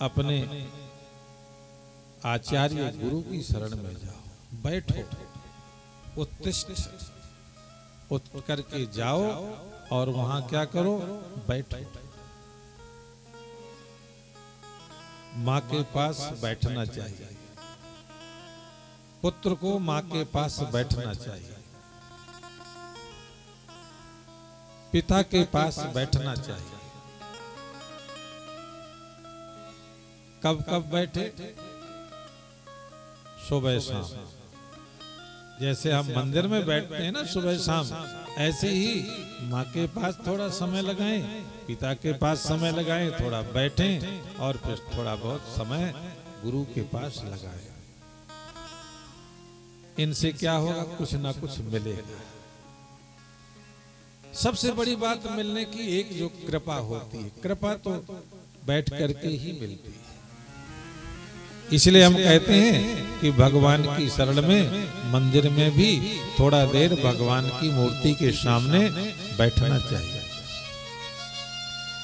अपने आचार्य गुरु की शरण में जाओ, बैठो, उत्तिष्ठ, उठ करके जाओ और वहां क्या करो, बैठो। माँ के पास बैठना चाहिए, पुत्र को माँ के पास बैठना चाहिए, पिता के पास बैठना चाहिए। कब कब बैठे? सुबह शाम। जैसे हम मंदिर में बैठते हैं ना सुबह शाम, ऐसे ही माँ के पास थोड़ा समय लगाएं, पिता के पास समय लगाएं, थोड़ा बैठें और फिर थोड़ा बहुत समय गुरु के पास लगाएं। इनसे क्या होगा? कुछ ना कुछ मिलेगा। सबसे बड़ी बात मिलने की एक जो कृपा होती है, कृपा तो बैठ करके ही मिलती है। इसलिए हम कहते हैं कि भगवान की शरण में मंदिर में भी थोड़ा देर भगवान की मूर्ति के सामने बैठना चाहिए,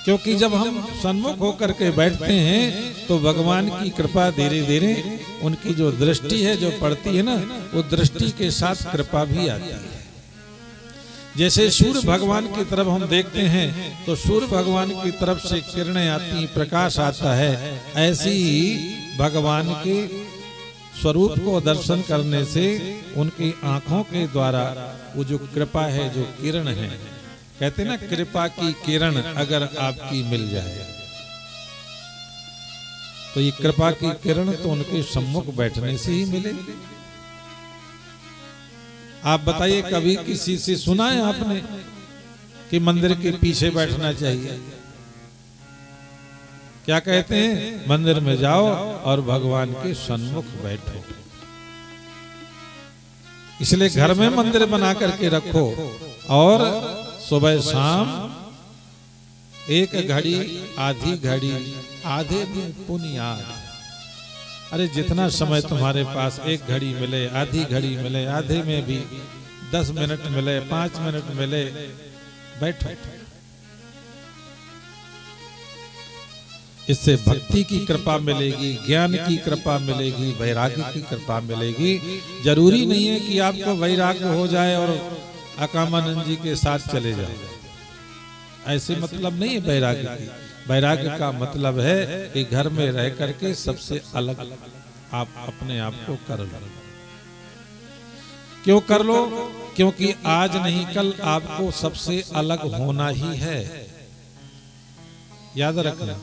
क्योंकि जब हम सन्मुख होकर के बैठते हैं तो भगवान की कृपा धीरे धीरे उनकी जो दृष्टि है जो पड़ती है ना, वो दृष्टि के साथ कृपा भी आती है। जैसे सूर्य भगवान की तरफ हम देखते हैं तो सूर्य भगवान की तरफ से किरणें आती, प्रकाश आता है, ऐसी ही भगवान के स्वरूप को दर्शन करने से उनकी आंखों के द्वारा वो जो कृपा है, जो किरण है, कहते ना कृपा की किरण अगर आपकी मिल जाए तो ये कृपा की किरण तो उनके सम्मुख बैठने से ही मिलेगी। आप बताइए, कभी किसी से सुना है आपने कि मंदिर के पीछे बैठना चाहिए? क्या कहते हैं? मंदिर में जाओ और भगवान के सन्मुख बैठो। इसलिए घर में मंदिर बना करके रखो और सुबह शाम एक घड़ी, आधी घड़ी, आधे दिन पुनियाद, अरे जितना समय तुम्हारे पास, एक घड़ी मिले, आधी घड़ी मिले, आधे में भी 10 मिनट मिले, 5 मिनट मिले, बैठो। इससे भक्ति की कृपा मिलेगी, ज्ञान की कृपा मिलेगी, वैराग्य की कृपा मिलेगी। जरूरी नहीं है कि आपको वैराग्य हो जाए और अकामानंद जी के साथ चले जाए, ऐसे मतलब नहीं है वैराग्य की। वैराग्य का मतलब है कि घर में रह करके सबसे अलग आप अपने आप को कर लो। क्यों कर लो? क्योंकि आज नहीं कल आपको सबसे अलग होना ही है, याद रखना।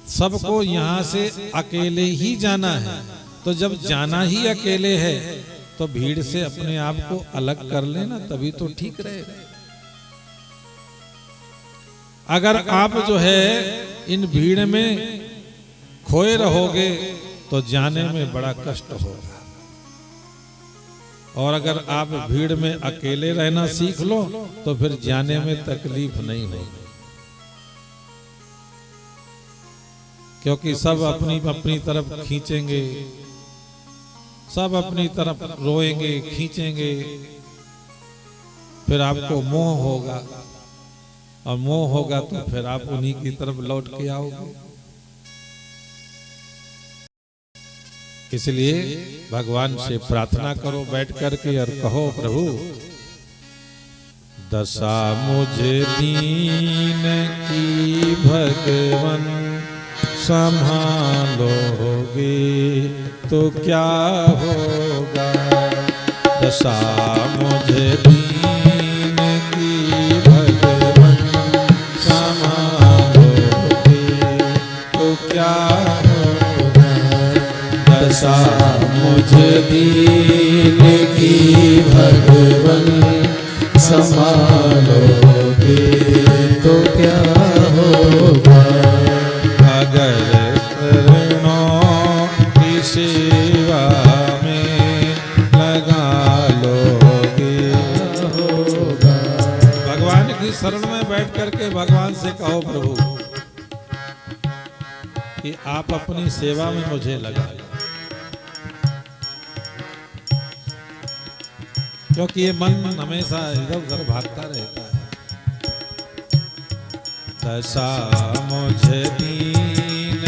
सबको यहाँ से अकेले ही जाना है, तो जब जाना ही अकेले है तो भीड़ से अपने आप को अलग कर लेना, तभी तो ठीक रहेगा। अगर आप जो है इन भीड़ में खोए रहोगे तो जाने में बड़ा कष्ट होगा, और अगर आप भीड़ में अकेले रहना सीख लो तो फिर जाने में तकलीफ नहीं होगी, क्योंकि सब अपनी अपनी तरफ खींचेंगे, सब अपनी तरफ रोएंगे, खींचेंगे, फिर आपको मोह होगा, और मोह होगा तो फिर आप उन्हीं की तरफ लौट के आओगे। इसलिए भगवान से प्रार्थना करो बैठ करके और कहो, प्रभु दशा मुझे दीन की भगवन संभालोगे तो क्या होगा। दशा मुझे दीन की भगवन संभालोगे तो क्या होगा। दशा मुझे दीन की भगवन संभालोगे तो क्या होगा। अगर चरणों की सेवा में लगा लोगे होगा। भगवान की शरण में बैठ करके भगवान से कहो, प्रभु कि आप अपनी सेवा में मुझे लगा लो, क्योंकि ये मन हमेशा इधर उधर भागता रहता है। दशा मुझे दीन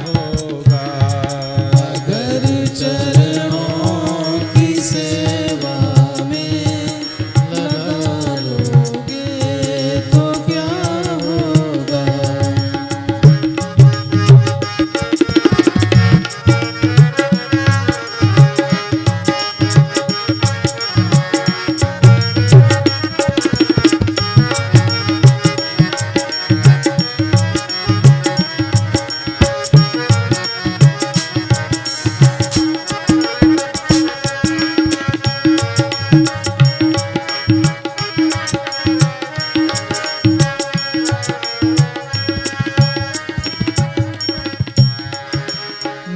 होगा। अगर चरणों की सेवा में लगा लोगे तो क्या होगा।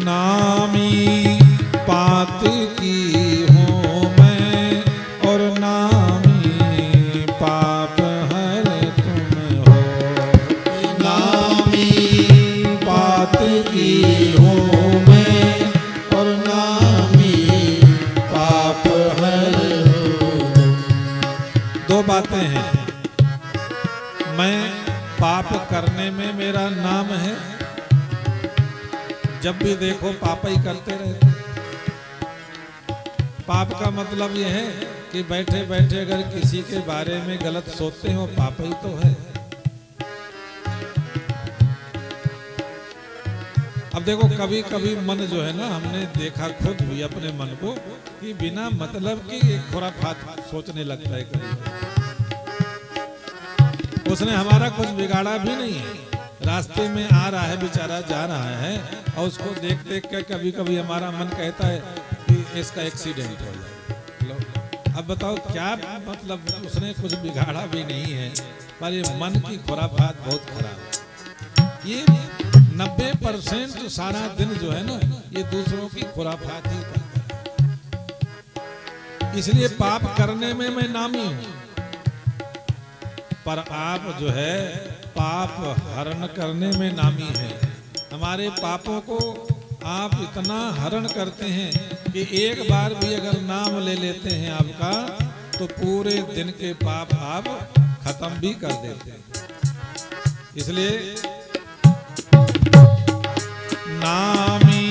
नामी पात की हूँ मैं और नामी पाप हर तुम हो। नामी पात की हूँ मैं और नामी पाप हर हो। दो बातें हैं, मैं पाप करने में मेरा नाम है, जब भी देखो पाप ही करते रहते। पाप का मतलब यह है कि बैठे बैठे अगर किसी के बारे में गलत सोचते हो, पाप ही तो है। अब देखो कभी कभी मन जो है ना, हमने देखा खुद भी अपने मन को कि बिना मतलब की एक खुराफात सोचने लगता है कभी। उसने हमारा कुछ बिगाड़ा भी नहीं है, रास्ते में आ रहा है बेचारा, जा रहा है, और उसको देख देख के कभी कभी हमारा मन कहता है कि इसका एक्सीडेंट हो जाए। लो, अब बताओ क्या मतलब, उसने कुछ बिगाड़ा भी नहीं है, पर ये मन की खुराफात बहुत खराब है। ये 90% सारा दिन जो है ना, ये दूसरों की खुराफात ही करता है। इसलिए पाप करने में मैं नामी हूं, पर आप जो है पाप हरण करने में नामी है। हमारे पापों को आप इतना हरण करते हैं कि एक बार भी अगर नाम ले लेते हैं आपका, तो पूरे दिन के पाप आप खत्म भी कर देते हैं। इसलिए नामी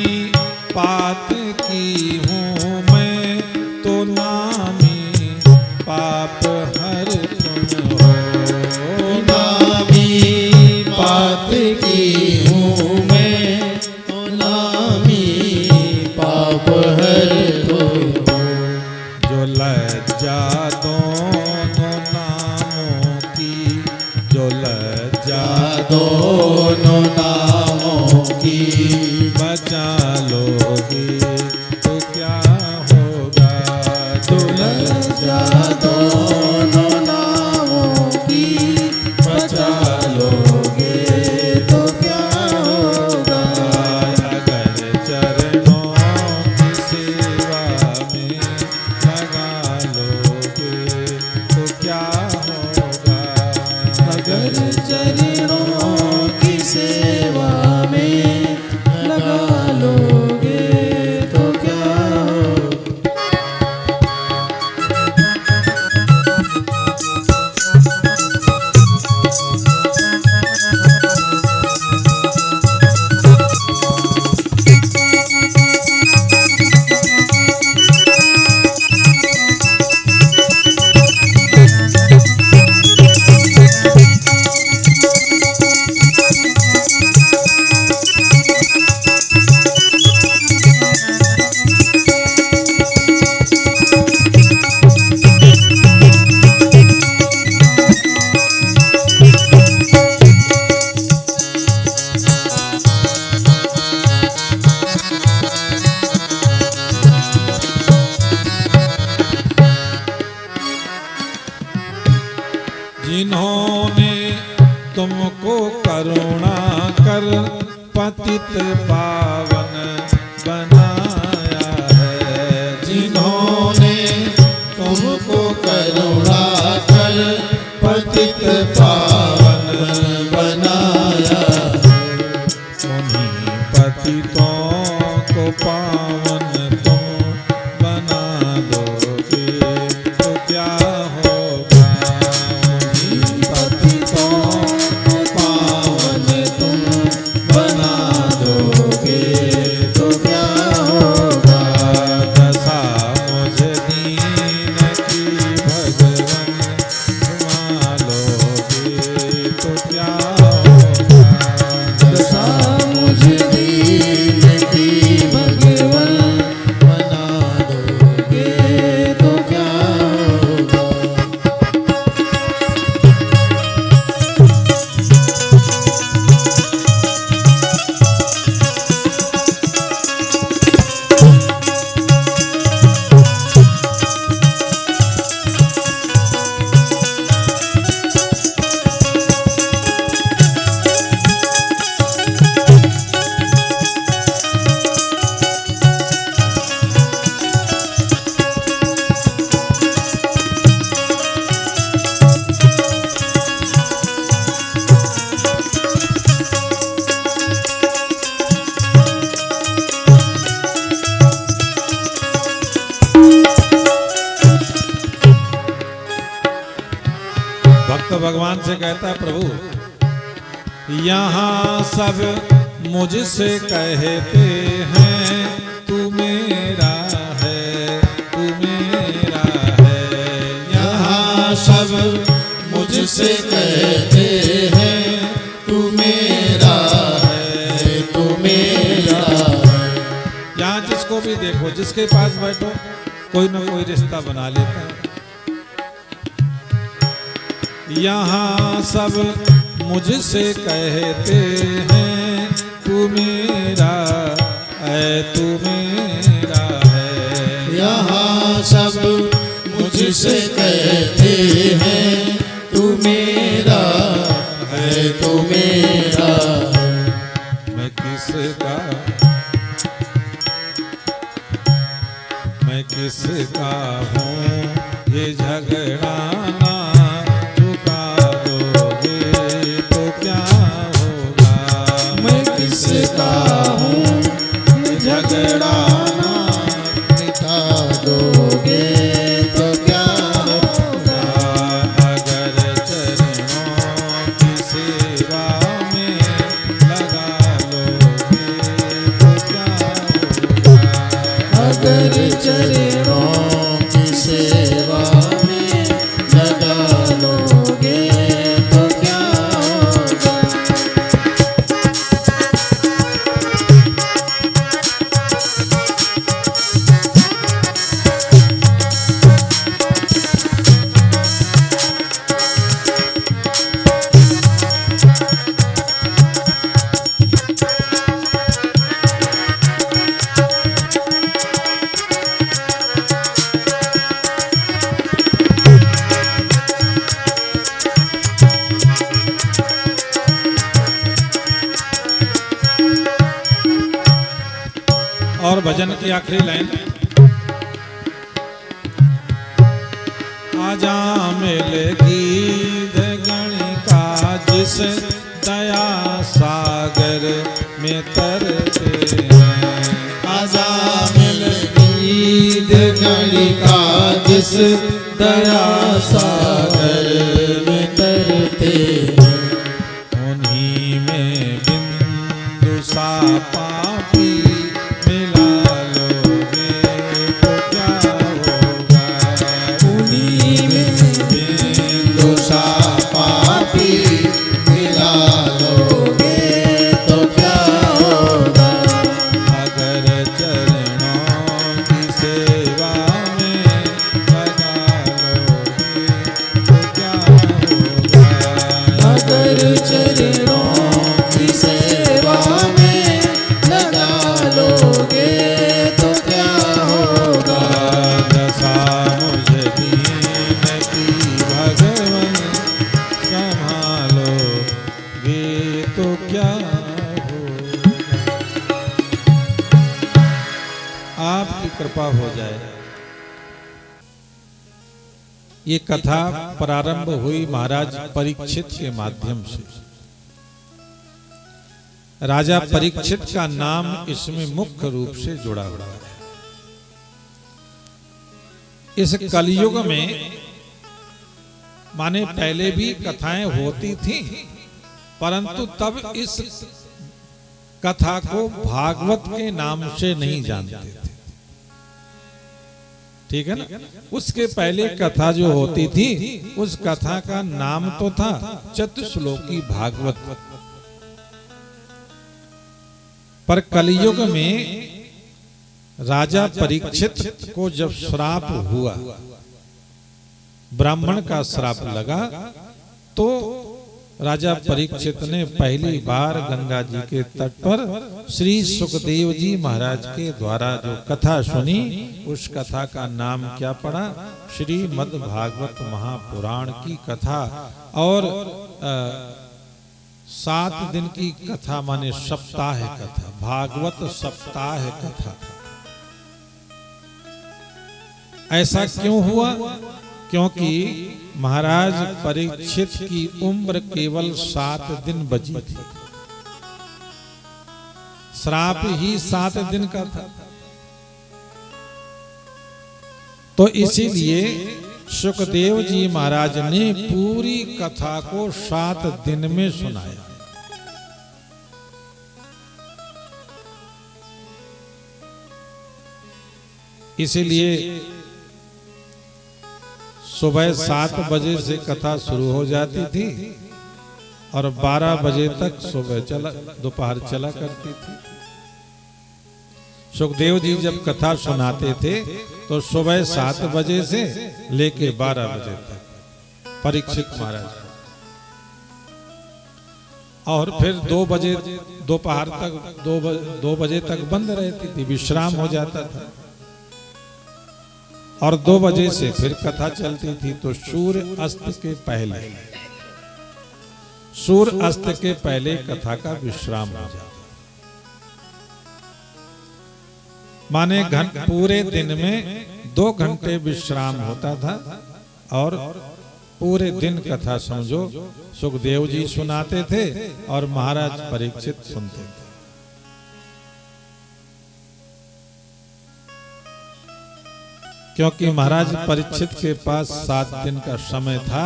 पात की हूँ मैं तो नामी पाप हर तुम हो। नामी पात की हूँ मैं तो नामी पाप हर तुम हो। जो लज्जा दोनों नामों की, जो लज्जा दोनों नामों की बचा लोगे तो क्या होगा। तो लज्जा दोनों नामों की बचा लोगे तो क्या होगा। अगर चरणों की सेवा में लगा लोगे तो क्या होगा। अगर चरणों की सेवा में लगा लोगे तो क्या होगा। जिन्होंने तुमको करुणा कर पतित पावन बनाया है। जिन्होंने तुमको करुणा कर पतित पावन बनाया, उन्हीं पतितों को पावन तुम बना दोगे तो क्या होगा। पतितों को पावन तुम बना दो तो भगवान से कहता है प्रभु यहाँ सब मुझसे कहते हैं तू मेरा है, तू मेरा है। यहाँ सब मुझसे कहते हैं तू मेरा है, तू मेरा है। यहाँ जिसको भी देखो, जिसके पास बैठो, कोई ना कोई रिश्ता बना लेता है। यहाँ सब मुझसे कहते हैं तू मेरा है, तू मेरा है। यहाँ सब मुझसे कहते हैं तू मेरा है, तू मेरा है। मैं किसका हूँ ये झगड़ा ना चुका दोगे तो क्या होगा। मैं किसका हूँ ये झगड़ा ना मिटा दोगे तो क्या होगा। अगर चरणों की सेवा में लगा लोगे तो क्या होगा। अगर चरणों की सेवा में लगा लोगे तो क्या होगा। और भजन की आखिरी लाइन, आजा मिलेगी गणिका जिस दया सागर में तरते हैं। आजा मिल गीत गणिका जिस दया सागर में तरते हैं। उन्हीं में बिंदु सा पापी मिला लोगे तो क्या होगा। उन्हीं में बिंदु सा पापी मिला लोगे तो क्या होगा। अगर चरणों की सेवा में लगा लोगे तो क्या होगा। अगर चरणों की सेवा में लगा लोगे तो क्या होगा। दशा मुझ दीन की भगवन संभालोगे तो क्या होगा। आपकी कृपा हो जाए। ये कथा प्रारंभ हुई महाराज परीक्षित के माध्यम से। राजा परीक्षित का नाम इसमें मुख्य रूप से जुड़ा हुआ है। इस कलयुग में माने पहले भी कथाएं होती थी, परंतु तब इस कथा को भागवत के नाम से नहीं जानते थे। ठीक है ना। उसके पहले कथा जो होती थी उस कथा का नाम तो था चतुश्लोकी भागवत। पर कलयुग में राजा परीक्षित को जब श्राप हुआ, ब्राह्मण का श्राप लगा, तो राजा परीक्षित ने पहली बार गंगा जी के तट पर श्री सुखदेव जी महाराज के द्वारा जो कथा सुनी, उस कथा का नाम क्या पड़ा, श्रीमद् भागवत महापुराण की कथा। और 7 दिन की कथा माने सप्ताह कथा, भागवत सप्ताह कथा। ऐसा क्यों हुआ? क्योंकि महाराज परीक्षित की उम्र केवल 7 दिन बची थी। श्राप ही 7 दिन का था। तो इसीलिए सुखदेव जी महाराज ने पूरी कथा को 7 दिन में सुनाया। इसीलिए सुबह 7 बजे से कथा शुरू हो जाती थी और 12 बजे तक दोपहर चला करती थी। सुखदेव जी जब कथा सुनाते थे तो सुबह 7 बजे से लेके 12 बजे तक परीक्षित महाराज, और फिर 2 बजे दोपहर तक 2 बजे तक बंद रहती थी, विश्राम हो जाता था, और 2 बजे से फिर कथा चलती थी। तो सूर्य अस्त के पहले कथा का विश्राम हो जाता, माने पूरे दिन में 2 घंटे विश्राम होता था और पूरे दिन कथा समझो सुखदेव जी सुनाते थे और महाराज परीक्षित सुनते थे। क्योंकि महाराज परीक्षित के पास 7 दिन का समय था,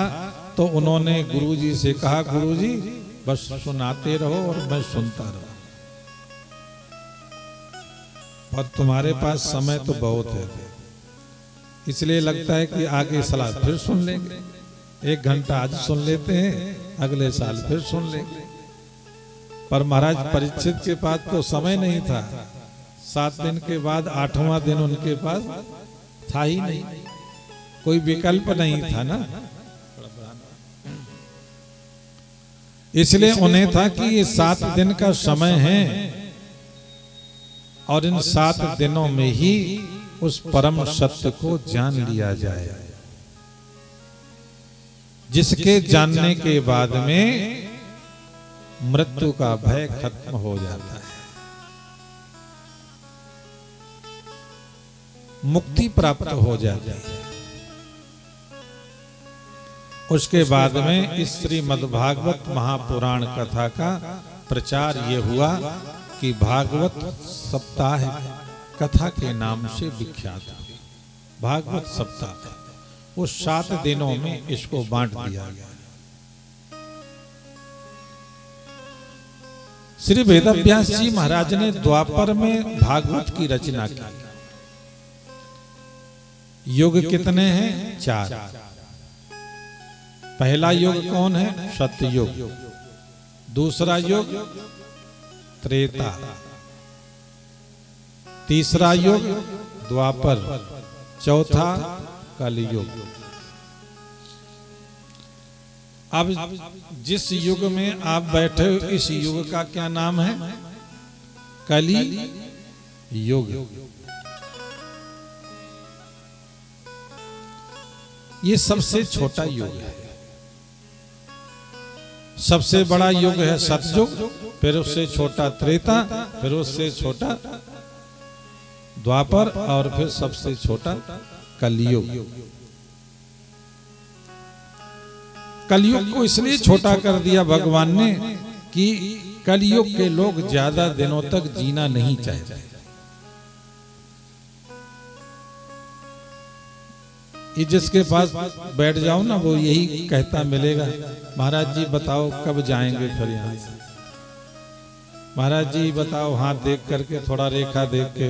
तो उन्होंने गुरुजी से कहा, गुरुजी बस सुनाते रहो और मैं सुनता रहूं, और तुम्हारे पास समय तो बहुत है, इसलिए लगता है कि आगे सलाह फिर सुन लेंगे। 1 घंटा आज सुन लेते हैं, अगले साल फिर सुन लेंगे। पर महाराज परीक्षित के पास तो समय नहीं था। 7 दिन के बाद 8वां दिन उनके पास था ही नहीं, कोई विकल्प नहीं था ना। इसलिए उन्हें था कि ये 7 दिन का समय है और इन 7 दिनों में ही उस परम सत्य को जान लिया जाए, जिसके जानने के बाद में मृत्यु का भय खत्म हो जाता है, मुक्ति प्राप्त हो जाती है। उसके बाद में इस श्रीमद्भागवत महापुराण कथा का प्रचार ये हुआ कि भागवत सप्ताह कथा के नाम से विख्यात हुई। भागवत सप्ताह वो 7 दिनों में इसको बांट दिया गया। श्री वेदव्यास जी महाराज ने द्वापर में भागवत की रचना की। युग कितने हैं? 4। पहला युग कौन है? सतयुग। दूसरा युग त्रेता। तीसरा युग द्वापर। चौथा कलयुग। अब जिस युग में आप बैठे हो, इस युग का क्या नाम है? कली युग। ये सबसे छोटा युग है। सबसे बड़ा युग है सतयुग, फिर उससे छोटा त्रेता, फिर उससे छोटा द्वापर, और फिर सबसे छोटा कलयुग। कलयुग को इसलिए छोटा कर दिया भगवान ने कि कलयुग के लोग ज्यादा दिनों तक जीना नहीं चाहते। ये जिसके पास बैठ जाओ ना, वो यही कहता मिलेगा, महाराज जी बताओ कब जाएंगे फिर यहाँ से। महाराज जी बताओ हाथ देख करके, थोड़ा रेखा देख के,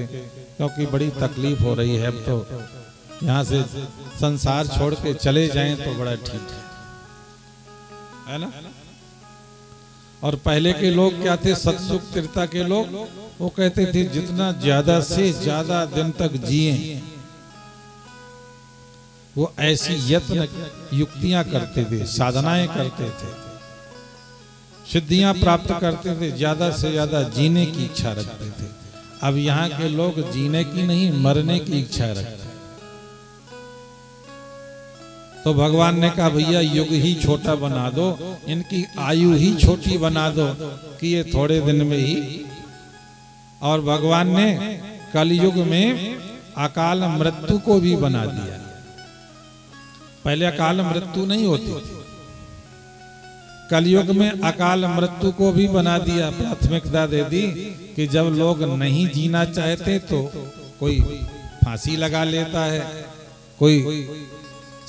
क्योंकि बड़ी तकलीफ हो रही है। अब तो यहाँ से संसार छोड़ के चले जाएं तो बड़ा ठीक है ना। और पहले के लोग क्या थे? सतयुग त्रेता के लोग, वो कहते थे जितना ज्यादा से ज्यादा दिन तक जिए, वो ऐसी यत्न युक्तियां करते थे, साधनाएं करते थे, सिद्धियां प्राप्त करते थे, ज्यादा से ज्यादा जीने की इच्छा रखते थे। अब यहाँ के लोग जीने की नहीं, मरने की इच्छा रखते हैं। तो भगवान ने कहा भैया युग ही छोटा बना दो, इनकी आयु ही छोटी बना दो कि ये थोड़े दिन में ही। और भगवान ने कलयुग में अकाल मृत्यु को भी बना दिया। पहले अकाल मृत्यु नहीं होती थी, कलयुग में अकाल मृत्यु को भी बना दिया। प्राथमिकता दे दी कि जब लोग नहीं जीना चाहते तो कोई फांसी लगा लेता है, कोई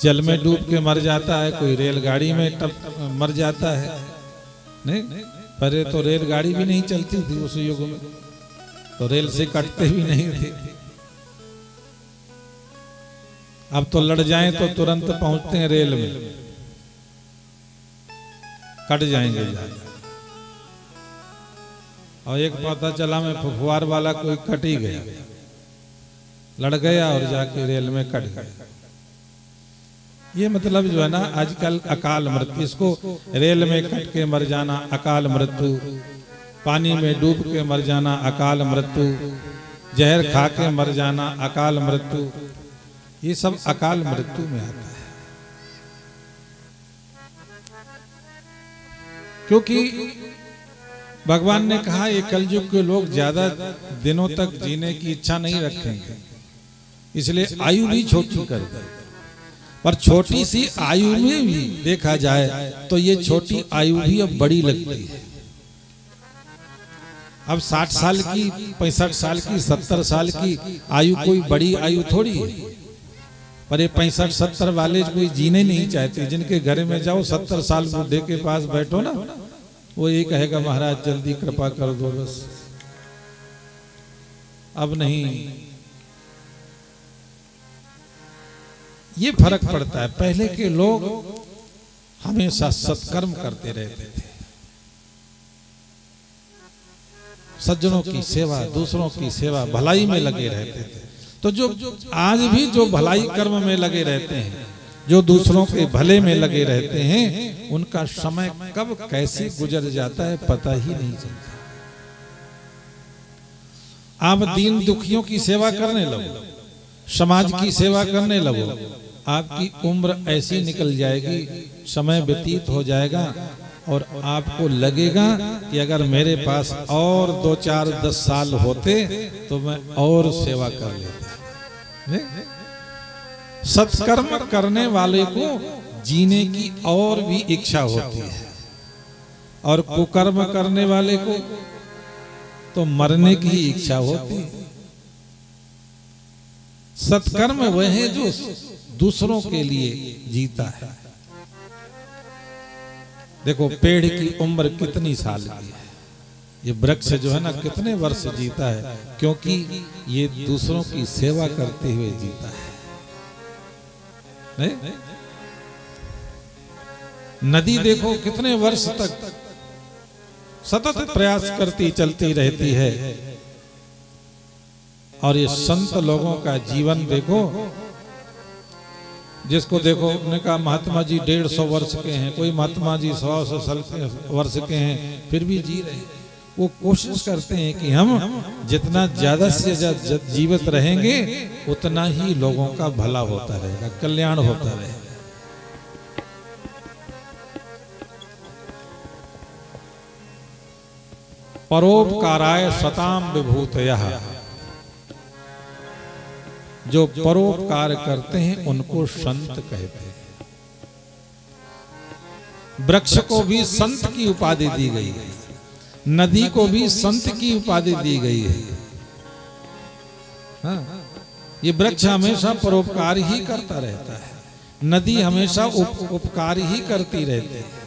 जल में डूब के मर जाता है, कोई रेलगाड़ी में मर जाता है। नहीं, पहले तो रेलगाड़ी भी नहीं चलती थी उस युग में, तो रेल से कटते भी नहीं थे। अब तो लड़ जाएं तो तुरंत पहुंचते हैं रेल में, कट जाएंगे। और एक पता चला मैं फुफुआर वाला कोई कट ही गया, लड़ गया और जाके रेल में कट गया। ये मतलब जो है ना आजकल अकाल मृत्यु, इसको रेल में कट के मर जाना अकाल मृत्यु, पानी में डूब के मर जाना अकाल मृत्यु, जहर खा के मर जाना अकाल मृत्यु, ये सब अकाल मृत्यु में आता है। क्योंकि भगवान ने कहा ये कलयुग के लोग ज्यादा दिनों तक जीने की इच्छा नहीं रखेंगे, इसलिए आयु भी छोटी कर दे। पर छोटी सी आयु में भी देखा जाए तो ये छोटी आयु भी अब बड़ी लगती है। अब 60 साल की, 65 साल की, 70 साल की आयु कोई बड़ी आयु थोड़ी है। पर ये 65-70 वाले कोई जीने नहीं चाहते। जिनके घर में जाओ 70 साल बूढ़े के पास बैठो ना, वो ये कहेगा महाराज जल्दी कृपा कर दो बस, अब नहीं। ये फर्क पड़ता है। पहले के लोग हमेशा सत्कर्म करते रहते थे, सज्जनों की सेवा, दूसरों की सेवा, भलाई में लगे रहते थे। तो जो आज भी जो भलाई कर्म में लगे रहते हैं, जो दूसरों के भले में लगे रहते हैं, उनका समय कब कैसे गुजर जाता है पता ही नहीं चलता। आप दीन दुखियों की सेवा करने लगो, समाज की सेवा करने लगो, आपकी उम्र ऐसी निकल जाएगी, समय व्यतीत हो जाएगा और आपको लगेगा कि अगर मेरे पास और 2, 4, 10 साल होते तो मैं और सेवा कर लेता। सत्कर्म करने वाले को जीने की और भी इच्छा होती है, और कुकर्म करने वाले को तो मरने की इच्छा होती है। सत्कर्म वह है जो दूसरों के लिए जीता है। देखो पेड़ की उम्र कितनी साल की है, ये वृक्ष जो है ना कितने वर्ष जीता है, क्योंकि ये दूसरों की सेवा करते हुए जीता है। नहीं? नदी देखो कितने वर्ष तक सतत प्रयास करती चलती रहती है। और ये संत लोगों का जीवन देखो, जिसको देखो उन्होंने कहा महात्मा जी 150 वर्ष के हैं, कोई महात्मा जी 100 वर्ष के हैं, फिर भी जी रहे। वो कोशिश करते हैं कि हम जितना ज्यादा से ज्यादा जीवित रहेंगे उतना ही लोगों का भला होता रहेगा, कल्याण होता रहेगा। परोपकाराय सताम विभूतयः, जो परोपकार करते हैं उनको संत कहते हैं। वृक्ष को भी संत की उपाधि दी गई है, नदी को भी संत की उपाधि दी गई है। हाँ, ये वृक्ष हमेशा परोपकार ही करता रहता है, नदी हमेशा उपकार ही करती रहती है।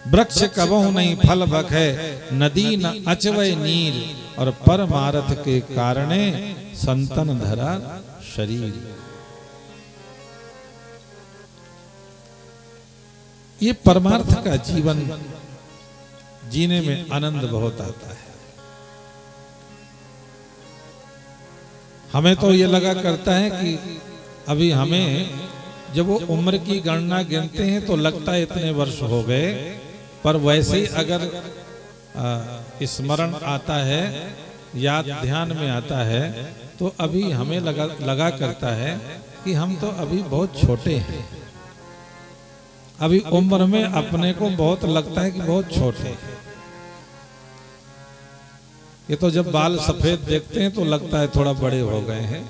वृक्ष कबहु नहीं फल बखे, नदी न अचवय नीर, और परमारथ के कारणे संतन धरा शरीर। ये परमार्थ का जीवन जीने में आनंद बहुत आता है। हमें तो ये लगा करता है कि अभी हमें जब वो उम्र की गणना गिनते हैं तो लगता है इतने वर्ष हो गए, पर वैसे ही अगर स्मरण आता है, याद ध्यान में आता है, तो अभी हमें लगा करता है कि हम तो अभी बहुत छोटे हैं। अभी उम्र में अपने को बहुत लगता है कि बहुत छोटे हैं। ये तो जब बाल सफेद देखते हैं तो लगता है थोड़ा बड़े हो गए हैं,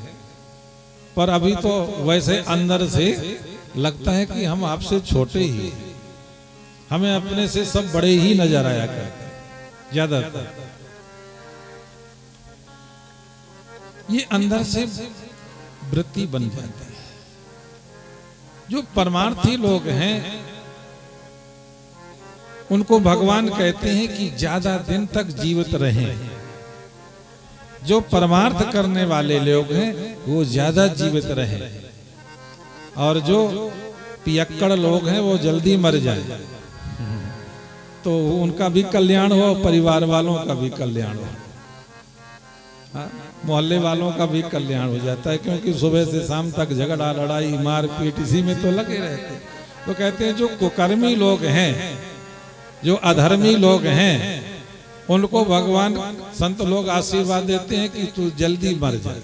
पर अभी तो वैसे अंदर से लगता है कि हम आपसे छोटे ही हैं। हमें अपने से सब बड़े ही नजर आया करते हैं ज्यादातर। ये अंदर से वृत्ति बन जाती है। जो परमार्थी लोग हैं उनको भगवान कहते हैं कि ज्यादा दिन तक जीवित रहें। जो परमार्थ करने वाले लोग हैं वो ज्यादा जीवित रहें, और जो पियक्कड़ लोग हैं वो जल्दी मर जाए, तो उनका भी कल्याण हो, परिवार वालों का भी कल्याण हो, मोहल्ले वालों का भी कल्याण हो जाता है, क्योंकि सुबह से शाम तक झगड़ा लड़ाई मारपीट इसी में तो लगे रहते हैं। तो कहते हैं जो कुकर्मी लोग हैं, जो अधर्मी लोग हैं, उनको भगवान संत लोग आशीर्वाद देते हैं कि तू जल्दी मर जाए,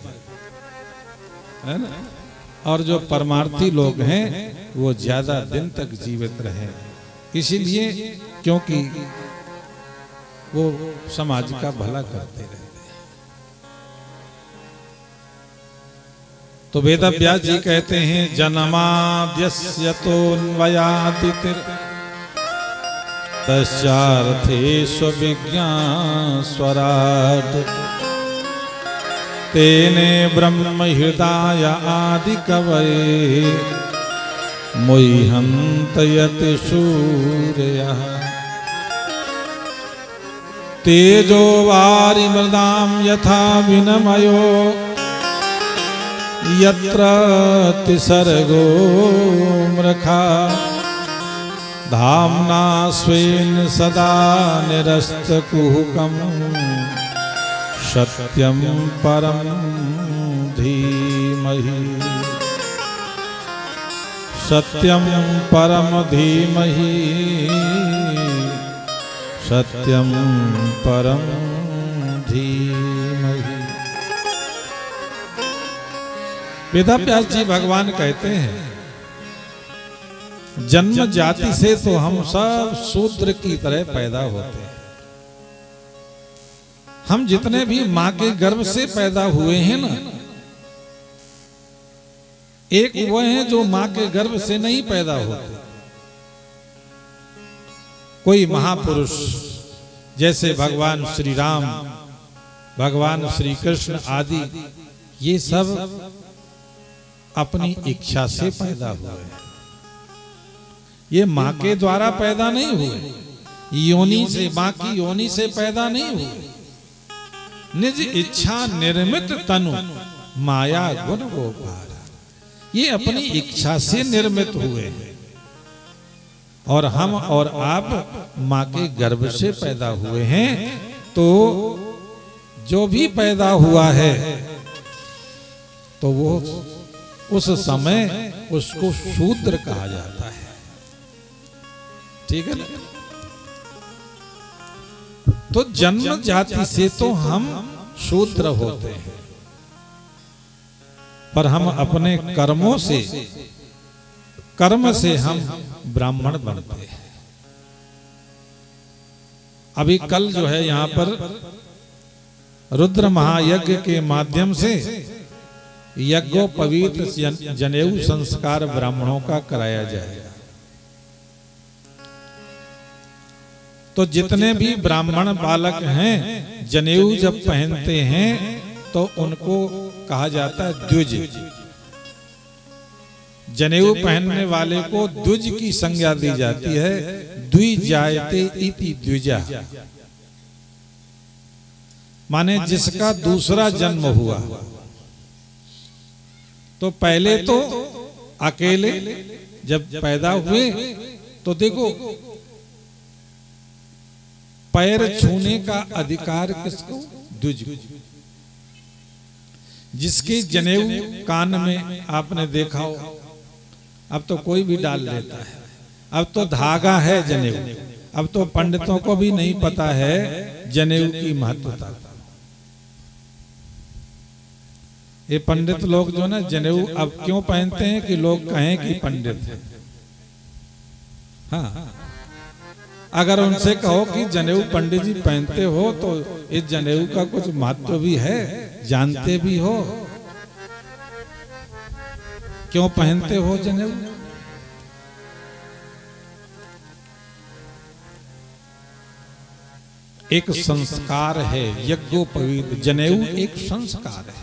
है ना। और जो परमार्थी लोग हैं वो ज्यादा दिन तक जीवित रहे, इसीलिए क्योंकि वो समाज का भला करते रहते हैं। तो वेद व्यास जी कहते हैं जन्माद्यस्यतोऽन्वयादितिर तस्यार्थे स्वविज्ञान स्वराट तेने ब्रह्म हृदय आदि कवये मुह्यन्ति सूर्यः तेजो वारि मृदां यथा विनिमयो यत्र तिसर्गो मृखा धाम्ना स्वेन सदा निरस्तकुहकं सत्यं परं धीमहि सत्यं परं धीमहि सत्यं परं धीमहि। वेदव्यास जी भगवान कहते हैं जन्म जाति से तो हम सब शूद्र की तरह पैदा होते हैं। हम जितने भी माँ के गर्भ से पैदा हुए हैं ना, एक वो हैं जो माँ के गर्भ से नहीं पैदा होते। कोई महापुरुष जैसे भगवान श्री राम, भगवान श्री कृष्ण आदि, ये सब अपनी इच्छा से पैदा हुए हैं। ये माँ के द्वारा पैदा नहीं हुए, योनि से, माँ की योनि से पैदा नहीं हुए। निज इच्छा निर्मित तनु माया गुण गोपाल, ये अपनी इच्छा से निर्मित हुए हैं। और हम और आप माँ के गर्भ से पैदा हुए हैं। तो जो भी पैदा हुआ है तो वो उस समय उसको शूद्र कहा जाता है, ठीक है ना। तो जन्म जाति से तो हम शूद्र होते हैं, पर हम अपने कर्मों से, कर्म से हम ब्राह्मण बनते हैं। अभी कल जो है यहाँ पर रुद्र महायज्ञ के माध्यम से यज्ञोपवीत जनेऊ संस्कार ब्राह्मणों का कराया जाएगा। तो जितने भी ब्राह्मण बालक हैं जनेऊ जब पहनते हैं तो उनको कहा जाता है द्विज। जनेऊ पहनने वाले को द्विज की संज्ञा दी जाती है। द्विजायते इति द्विजा, माने जिसका दूसरा जन्म हुआ। तो पहले तो अकेले जब पैदा हुए तो देखो पैर छूने का अधिकार किसको? द्विज। जिसके जनेऊ कान में आपने देखा हो, अब तो कोई भी डाल लेता है। अब तो धागा है जनेऊ, अब तो पंडितों को भी नहीं पता है जनेऊ की महत्वता। ये पंडित लोग जो ना जनेऊ अब क्यों पहनते हैं कि लोग कहें कि पंडित है। हाँ, अगर उनसे कहो कि जनेऊ पंडित जी पहनते हो तो इस जनेऊ का कुछ महत्व भी है, जानते भी हो, क्यों पहनते हो जनेऊ? एक संस्कार है यज्ञोपवीत। जनेऊ एक संस्कार है।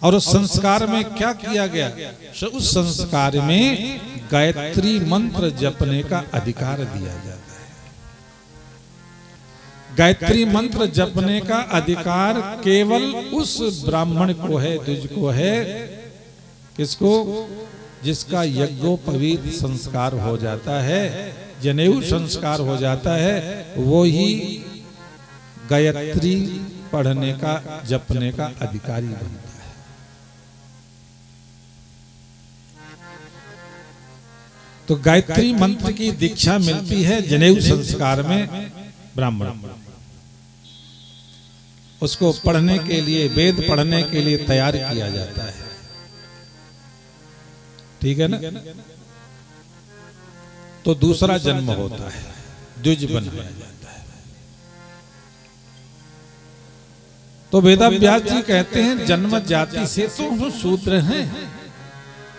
और उस संस्कार में क्या किया गया? उस संस्कार में गायत्री मंत्र जपने का अधिकार दिया जाता है। गायत्री मंत्र जपने का अधिकार केवल उस ब्राह्मण को है, द्विज को है। किसको? जिसका यज्ञोपवीत संस्कार हो जाता है, जनेऊ संस्कार हो जाता है, वो ही गायत्री पढ़ने का, जपने का अधिकारी बनता है। तो गायत्री मंत्र की दीक्षा मिलती है जनेऊ संस्कार में ब्राह्मण। उसको पढ़ने के लिए, वेद पढ़ने के लिए तैयार किया जाता है। ठीक है ना? तो दूसरा जन्म होता है, द्विज बनाया जाता है। तो वेदव्यास जी कहते हैं जन्म जाति से तो हम शूद्र हैं,